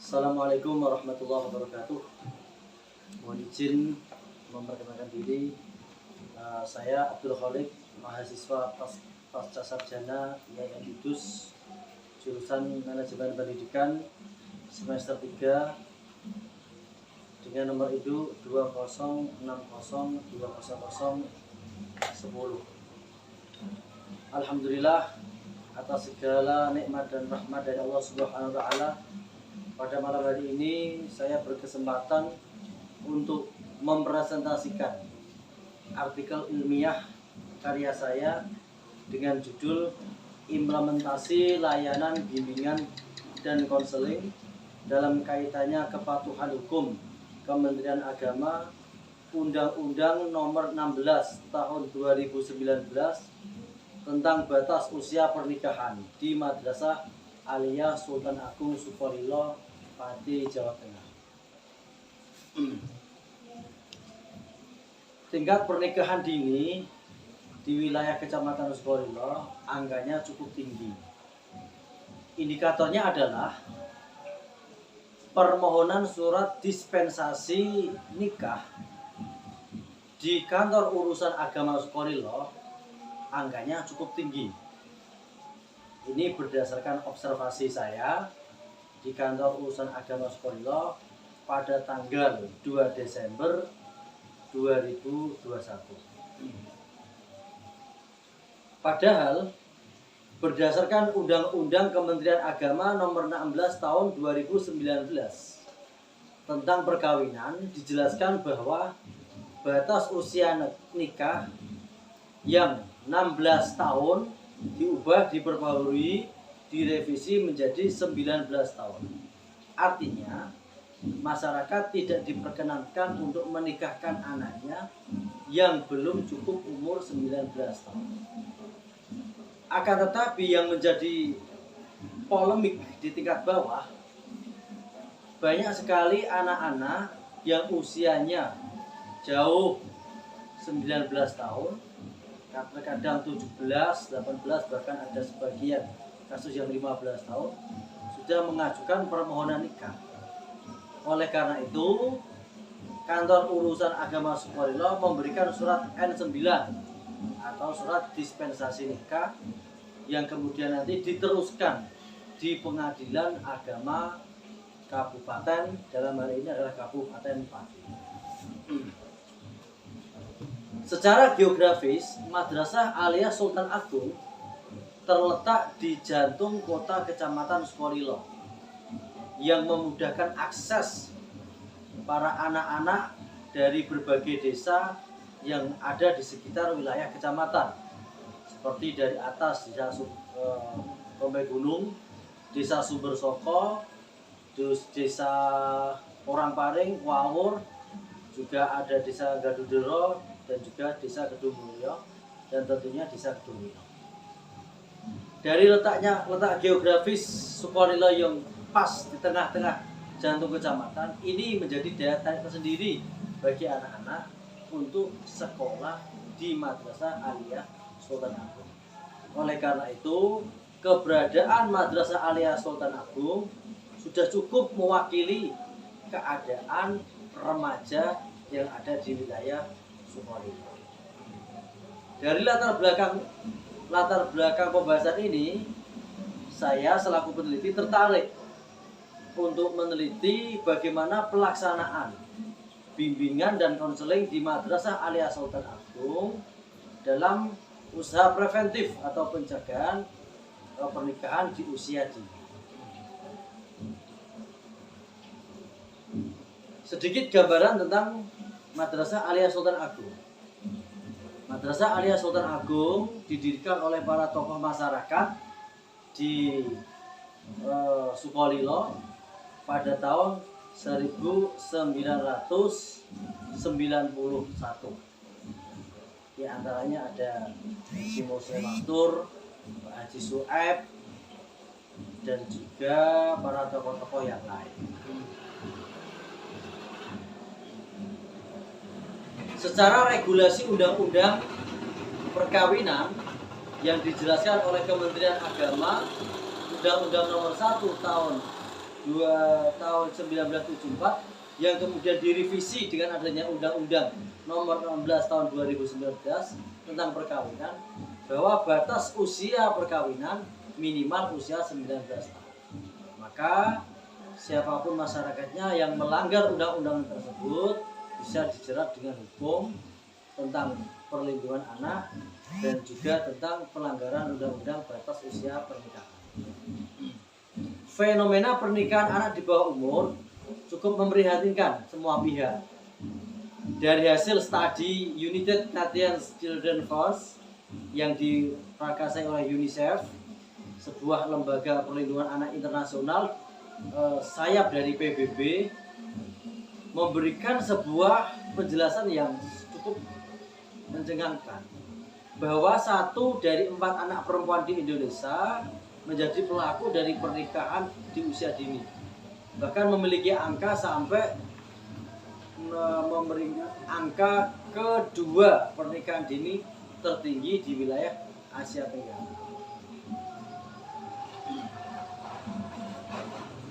Assalamualaikum warahmatullahi wabarakatuh. Mohon izin memperkenalkan diri. Saya Abdul Khalik, mahasiswa pasca sarjana IAIN Kudus, jurusan Manajemen Pendidikan semester 3 dengan nomor induk 206020010. Alhamdulillah atas segala nikmat dan rahmat dari Allah Subhanahu wa taala. Pada malam hari ini saya berkesempatan untuk mempresentasikan artikel ilmiah karya saya dengan judul Implementasi Layanan Bimbingan dan Konseling dalam kaitannya kepatuhan hukum Kementerian Agama Undang-Undang Nomor 16 Tahun 2019 tentang batas usia pernikahan di Madrasah Aliyah Sultan Agung Sukolilo, Pati, Jawa Tengah. Tingkat pernikahan dini di wilayah Kecamatan Sukolilo angkanya cukup tinggi. Indikatornya adalah permohonan surat dispensasi nikah di kantor urusan agama Sukolilo angkanya cukup tinggi. Ini berdasarkan observasi saya di kantor urusan agama Sukolilo pada tanggal 2 Desember 2021. Padahal berdasarkan Undang-Undang Kementerian Agama Nomor 16 Tahun 2019 tentang perkawinan dijelaskan bahwa batas usia nikah yang 16 tahun diubah, diperbarui, direvisi menjadi 19 tahun. Artinya, masyarakat tidak diperkenankan untuk menikahkan anaknya yang belum cukup umur 19 tahun. Akan tetapi yang menjadi polemik di tingkat bawah, banyak sekali anak-anak yang usianya jauh 19 tahun, kadang 17, 18, bahkan ada sebagian kasus yang 15 tahun sudah mengajukan permohonan nikah. Oleh karena itu, kantor urusan agama Sukolilo memberikan surat N9 atau surat dispensasi nikah yang kemudian nanti diteruskan di pengadilan agama kabupaten, dalam hal ini adalah Kabupaten Pati. Secara geografis, Madrasah Aliyah Sultan Agung terletak di jantung kota Kecamatan Sukolilo yang memudahkan akses para anak-anak dari berbagai desa yang ada di sekitar wilayah kecamatan, seperti dari atas desa Tombe Gunung, desa Sumber Soko, desa Orangparing, Wawur, juga ada desa Gadudero, dan juga desa Kedung Mulyo, dan tentunya desa Kedung Mulyo. Dari letak geografis Sukolilo yang pas di tengah-tengah jantung kecamatan, ini menjadi daya tarik tersendiri bagi anak-anak untuk sekolah di Madrasah Aliyah Sultan Agung. Oleh karena itu, keberadaan Madrasah Aliyah Sultan Agung sudah cukup mewakili keadaan remaja yang ada di wilayah Sukolilo. Dari latar belakang pembahasan ini, saya selaku peneliti tertarik untuk meneliti bagaimana pelaksanaan bimbingan dan konseling di Madrasah Aliyah Sultan Agung dalam usaha preventif atau pencegahan pernikahan di usia dini. Sedikit gambaran tentang Madrasah Aliyah Sultan Agung. Madrasah Aliyah Sultan Agung didirikan oleh para tokoh masyarakat di Sukolilo pada tahun 1991. Di antaranya ada Haji Mose Mastur, Pak Haji Su'aib, dan juga para tokoh-tokoh yang lain. Secara regulasi undang-undang perkawinan yang dijelaskan oleh Kementerian Agama, Undang-Undang Nomor 1 Tahun 2 tahun 1974 yang kemudian direvisi dengan adanya Undang-Undang Nomor 16 tahun 2019 tentang perkawinan, bahwa batas usia perkawinan minimal usia 19 tahun. Maka siapapun masyarakatnya yang melanggar undang-undang tersebut bisa dijerat dengan hukum tentang perlindungan anak dan juga tentang pelanggaran undang-undang batas usia pernikahan. Fenomena pernikahan anak di bawah umur cukup memprihatinkan semua pihak. Dari hasil studi United Nations Children Force yang diprakarsai oleh UNICEF, sebuah lembaga perlindungan anak internasional, sayap dari PBB, memberikan sebuah penjelasan yang cukup mencengangkan, bahwa 1 dari 4 anak perempuan di Indonesia menjadi pelaku dari pernikahan di usia dini. Bahkan memiliki angka sampai memberikan angka kedua pernikahan dini tertinggi di wilayah Asia Tenggara.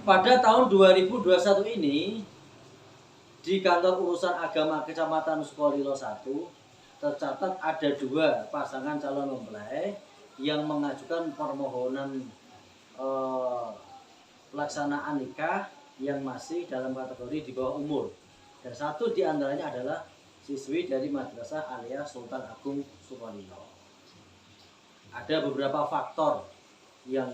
Pada tahun 2021 ini, di kantor urusan agama Kecamatan Sukolilo 1 tercatat ada 2 pasangan calon mempelai yang mengajukan permohonan pelaksanaan nikah yang masih dalam kategori di bawah umur, dan 1 diantaranya adalah siswi dari Madrasah Alia Sultan Agung Sukolilo. Ada beberapa faktor yang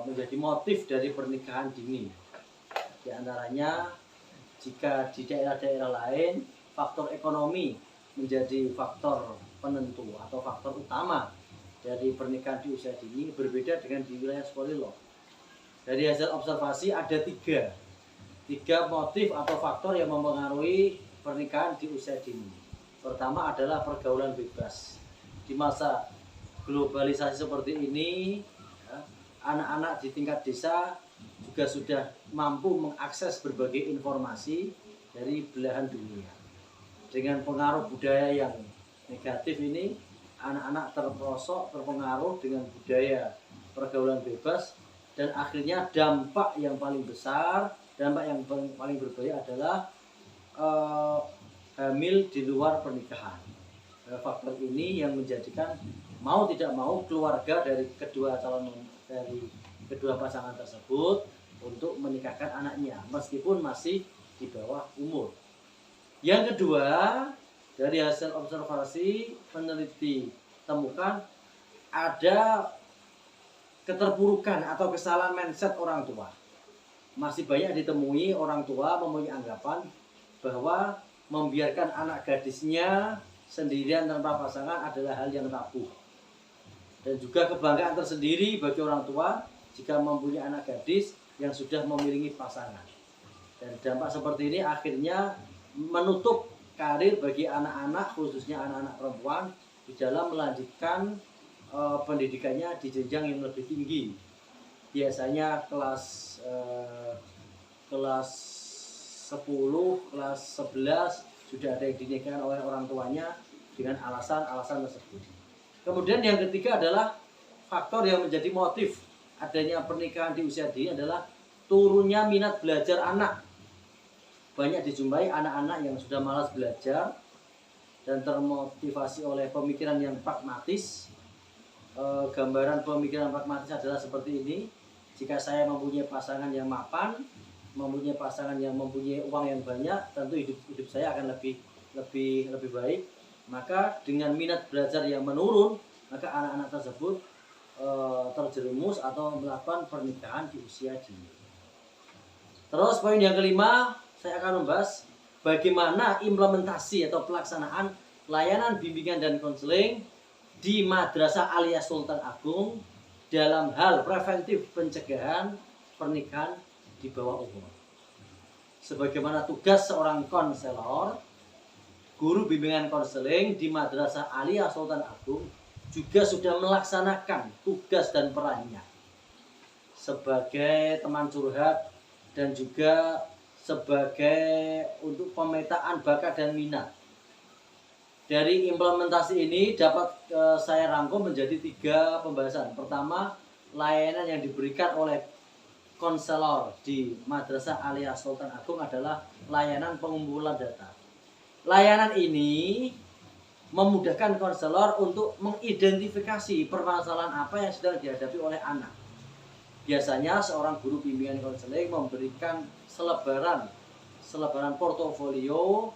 menjadi motif dari pernikahan dini. Di antaranya, jika di daerah-daerah lain faktor ekonomi menjadi faktor penentu atau faktor utama dari pernikahan di usia dini, berbeda dengan di wilayah Sukolilo. Dari hasil observasi ada 3 motif atau faktor yang mempengaruhi pernikahan di usia dini. Pertama adalah pergaulan bebas. Di masa globalisasi seperti ini, anak-anak di tingkat desa juga sudah mampu mengakses berbagai informasi dari belahan dunia. Dengan pengaruh budaya yang negatif ini, anak-anak terpengaruh dengan budaya pergaulan bebas, dan akhirnya dampak yang paling besar, dampak yang paling berbahaya adalah hamil di luar pernikahan. Faktor ini yang menjadikan mau tidak mau keluarga dari kedua pasangan tersebut untuk menikahkan anaknya meskipun masih di bawah umur. Yang kedua, dari hasil observasi peneliti temukan ada keterpurukan atau kesalahan mindset orang tua. Masih banyak ditemui orang tua mempunyai anggapan bahwa membiarkan anak gadisnya sendirian tanpa pasangan adalah hal yang tabu. Dan juga kebanggaan tersendiri bagi orang tua jika mempunyai anak gadis yang sudah memiliki pasangan. Dan dampak seperti ini akhirnya menutup karir bagi anak-anak, khususnya anak-anak perempuan, di dalam melanjutkan pendidikannya di jenjang yang lebih tinggi. Biasanya kelas 10, kelas 11 sudah ada yang dinikahkan oleh orang tuanya dengan alasan-alasan tersebut. Kemudian yang ketiga adalah faktor yang menjadi motif adanya pernikahan di usia dini adalah turunnya minat belajar anak. Banyak dijumpai anak-anak yang sudah malas belajar dan termotivasi oleh pemikiran yang pragmatis. Gambaran pemikiran pragmatis adalah seperti ini: jika saya mempunyai pasangan yang mapan, mempunyai pasangan yang mempunyai uang yang banyak, tentu hidup saya akan lebih baik. Maka dengan minat belajar yang menurun, maka anak-anak tersebut terjerumus atau melakukan pernikahan di usia dini. Terus poin yang kelima, saya akan membahas bagaimana implementasi atau pelaksanaan layanan bimbingan dan konseling di Madrasah Alia Sultan Agung dalam hal preventif pencegahan pernikahan di bawah umur. Sebagaimana tugas seorang konselor, guru bimbingan konseling di Madrasah Alia Sultan Agung juga sudah melaksanakan tugas dan perannya sebagai teman curhat dan juga sebagai untuk pemetaan bakat dan minat. Dari implementasi ini dapat saya rangkum menjadi 3 pembahasan. Pertama, layanan yang diberikan oleh konselor di Madrasah Aliyah Sultan Agung adalah layanan pengumpulan data. Layanan ini memudahkan konselor untuk mengidentifikasi permasalahan apa yang sedang dihadapi oleh anak. Biasanya seorang guru bimbingan konseling memberikan selebaran portofolio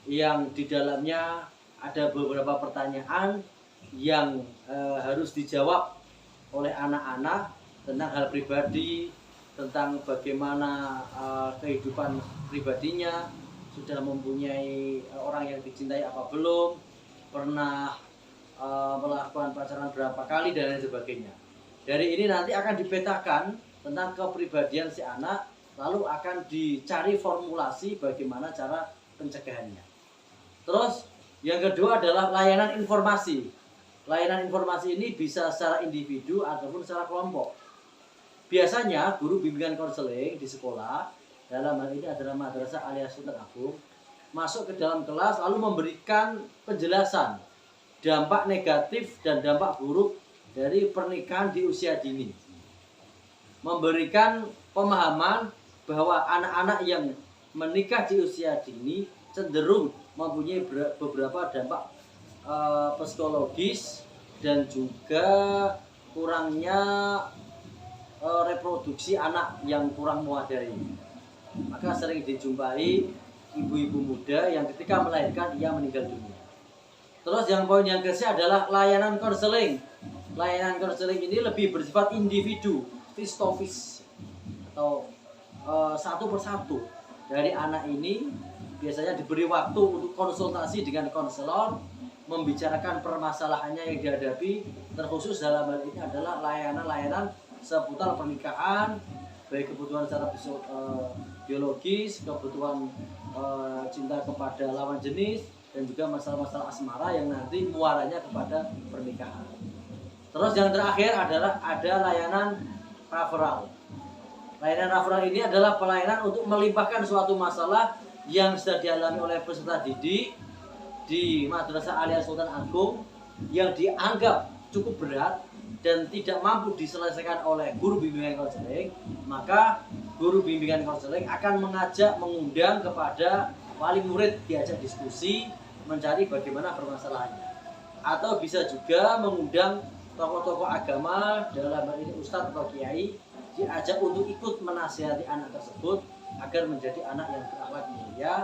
yang di dalamnya ada beberapa pertanyaan yang harus dijawab oleh anak-anak tentang hal pribadi, tentang bagaimana kehidupan pribadinya, sudah mempunyai orang yang dicintai apa belum, pernah melakukan pacaran berapa kali, dan lain sebagainya. Dari ini nanti akan dipetakan tentang kepribadian si anak, lalu akan dicari formulasi bagaimana cara pencegahannya. Terus yang kedua adalah layanan informasi. Layanan informasi ini bisa secara individu ataupun secara kelompok. Biasanya guru bimbingan konseling di sekolah, dalam hal ini adalah Madrasah Aliyah Sultan Agung, masuk ke dalam kelas lalu memberikan penjelasan dampak negatif dan dampak buruk dari pernikahan di usia dini. Memberikan pemahaman bahwa anak-anak yang menikah di usia dini cenderung mempunyai beberapa dampak psikologis dan juga kurangnya reproduksi anak yang kurang memadai. Maka sering dijumpai ibu-ibu muda yang ketika melahirkan ia meninggal dunia. Terus yang poin yang ketiga adalah layanan konseling. Layanan konseling ini lebih bersifat individu, face to face, atau satu persatu dari anak ini. Biasanya diberi waktu untuk konsultasi dengan konselor, membicarakan permasalahannya yang dihadapi, terkhusus dalam hal ini adalah layanan-layanan seputar pernikahan, baik kebutuhan secara biologis, kebutuhan cinta kepada lawan jenis, dan juga masalah-masalah asmara yang nanti muaranya kepada pernikahan. Terus yang terakhir adalah ada layanan referral. Layanan referral ini adalah pelayanan untuk melimpahkan suatu masalah yang sudah dialami oleh peserta didik di Madrasah Aliyah Sultan Agung yang dianggap cukup berat dan tidak mampu diselesaikan oleh guru bimbingan konseling, maka guru bimbingan konseling akan mengundang kepada wali murid, diajak diskusi, mencari bagaimana permasalahannya. Atau bisa juga mengundang tokoh-tokoh agama, dalam hal ini ustadz atau kiai, diajak untuk ikut menasihati anak tersebut agar menjadi anak yang berakhlak mulia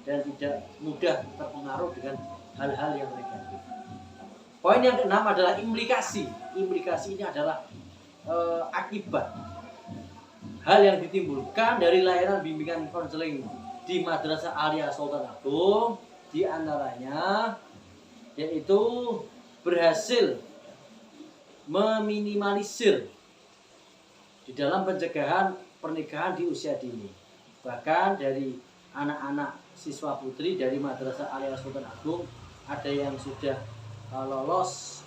dan tidak mudah terpengaruh dengan hal-hal yang negatif. Poin yang keenam adalah implikasi. Implikasi ini adalah akibat hal yang ditimbulkan dari layanan bimbingan konseling di Madrasah Aliyah Sultan Agung, di antaranya yaitu berhasil meminimalisir di dalam pencegahan pernikahan di usia dini. Bahkan dari anak-anak siswa putri dari Madrasah Aliyah Sultan Agung, ada yang sudah lolos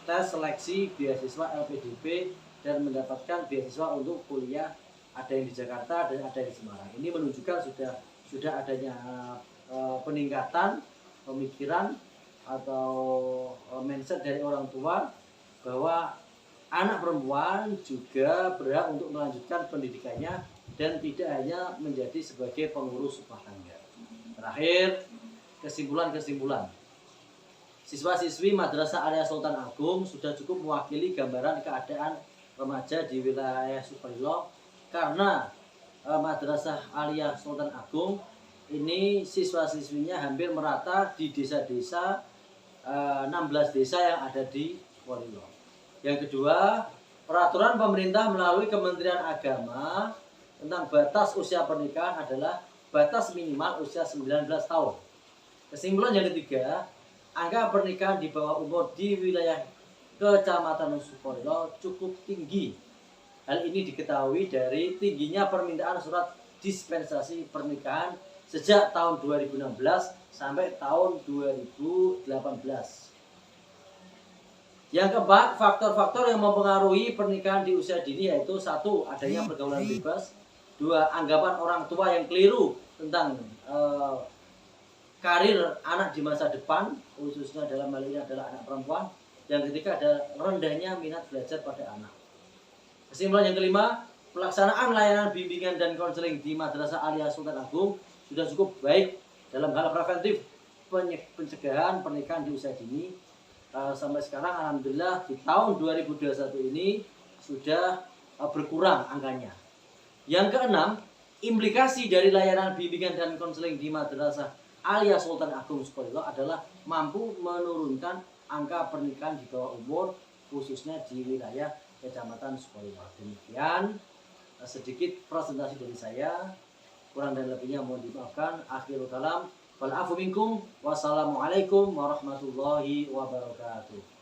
tes seleksi beasiswa LPDP dan mendapatkan beasiswa untuk kuliah, ada yang di Jakarta dan ada yang di Semarang. Ini menunjukkan sudah adanya peningkatan pemikiran atau mindset dari orang tua bahwa anak perempuan juga berhak untuk melanjutkan pendidikannya dan tidak hanya menjadi sebagai pengurus rumah tangga. Terakhir, kesimpulan. Siswa-siswi Madrasah Aliyah Sultan Agung sudah cukup mewakili gambaran keadaan remaja di wilayah Sukolilo, karena Madrasah Aliyah Sultan Agung ini siswa-siswinya hampir merata di desa-desa, 16 desa yang ada di Sukolilo. Yang kedua, peraturan pemerintah melalui Kementerian Agama tentang batas usia pernikahan adalah batas minimal usia 19 tahun. Kesimpulan yang ketiga, angka pernikahan di bawah umur di wilayah Kecamatan Sukolilo cukup tinggi. Hal ini diketahui dari tingginya permintaan surat dispensasi pernikahan sejak tahun 2016 sampai tahun 2018. Yang keempat, faktor-faktor yang mempengaruhi pernikahan di usia dini yaitu: satu, adanya pergaulan bebas; dua, anggapan orang tua yang keliru tentang karir anak di masa depan, khususnya dalam hal ini adalah anak perempuan; yang ketiga, ada rendahnya minat belajar pada anak. Kesimpulan yang kelima, pelaksanaan layanan bimbingan dan konseling di Madrasah Aliyah Sultan Agung sudah cukup baik dalam hal preventif pencegahan pernikahan di usia dini. Sampai sekarang alhamdulillah di tahun 2021 ini sudah berkurang angkanya. Yang keenam, implikasi dari layanan bimbingan dan konseling di Madrasah Aliyah Sultan Agung Sukolilo adalah mampu menurunkan angka pernikahan di bawah umur khususnya di wilayah Kecamatan Sukolilo. Demikian sedikit presentasi dari saya, kurang dan lebihnya mohon dimaafkan. Akhirul kalam, wal afu minkum, wassalamualaikum warahmatullahi wabarakatuh.